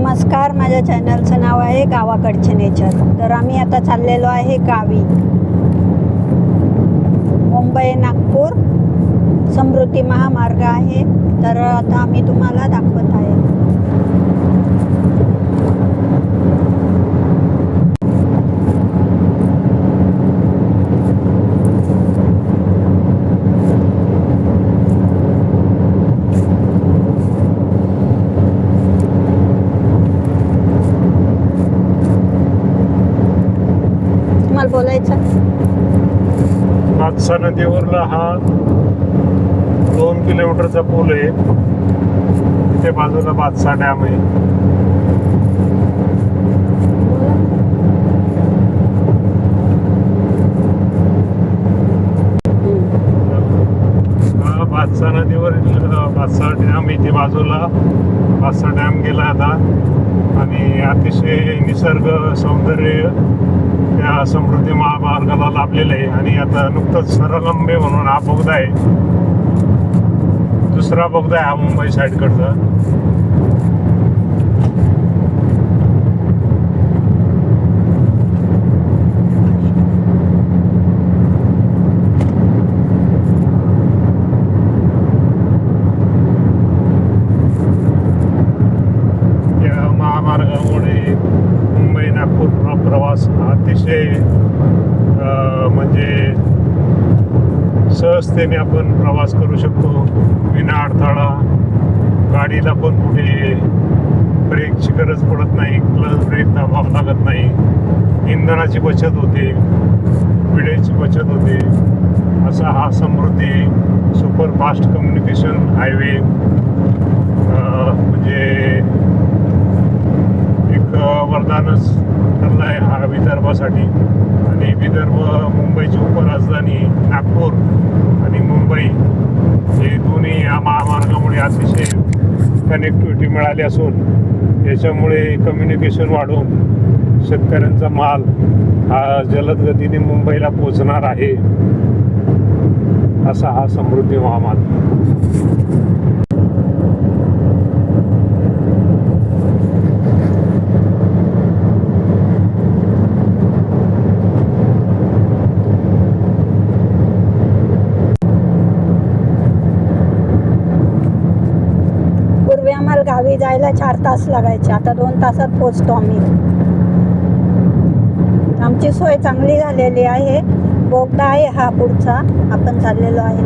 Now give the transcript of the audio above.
नमस्कार, माझ्या चॅनलचं नाव आहे गावाकडचे नेचर. तर आम्ही आता चाललेलो आहे गावी. मुंबई नागपूर समृद्धी महामार्ग आहे. तर आता आम्ही तुम्हाला दाखवत आहे. बोलायचं भातसा नदीवरला हा 2 किलोमीटरचा पूल आहे. तिथे बाजूला भातसा डॅम आहे. हा भातसा नदीवरील भातसा डॅम इथे बाजूला. भातसा डॅम गेला आता आणि अतिशय निसर्ग सौंदर्य त्या समृद्धी महामार्गाला लाभलेलं आहे. आणि आता नुकतंच सरलंबे म्हणून हा बोगदा आहे, दुसरा बोगदा आहे हा मुंबई साईडकडचा. या महामार्गामुळे मुंबई नागपूर प्रवास अतिशय म्हणजे सहजतेने आपण प्रवास करू शकतो विना अडथळा. गाडीला पण कुठे ब्रेकची गरज पडत नाही, क्लच ब्रेक दाबावा लागत नाही, इंधनाची बचत होते, वेळेची बचत होते. असा हा समृद्धी सुपरफास्ट कम्युनिकेशन हायवे म्हणजे एक वरदानच ठरला आहे हा विदर्भासाठी. आणि विदर्भ मुंबईची उपराजधानी नागपूर आणि मुंबई हे दोन्ही या महामार्गामुळे अतिशय कनेक्टिव्हिटी मिळाली असून याच्यामुळे कम्युनिकेशन वाढून शेतकऱ्यांचा माल हा जलद गतीने मुंबईला पोहोचणार आहे. असा हा समृद्धी महामार्ग. आम्हाला गावी जायला 4 तास लागायचे, आता 2 तासात पोहोचतो आम्ही. आमची सोय चांगली झालेली आहे. बोगदा आहे हा पुढचा, आपण चाललेलो आहे.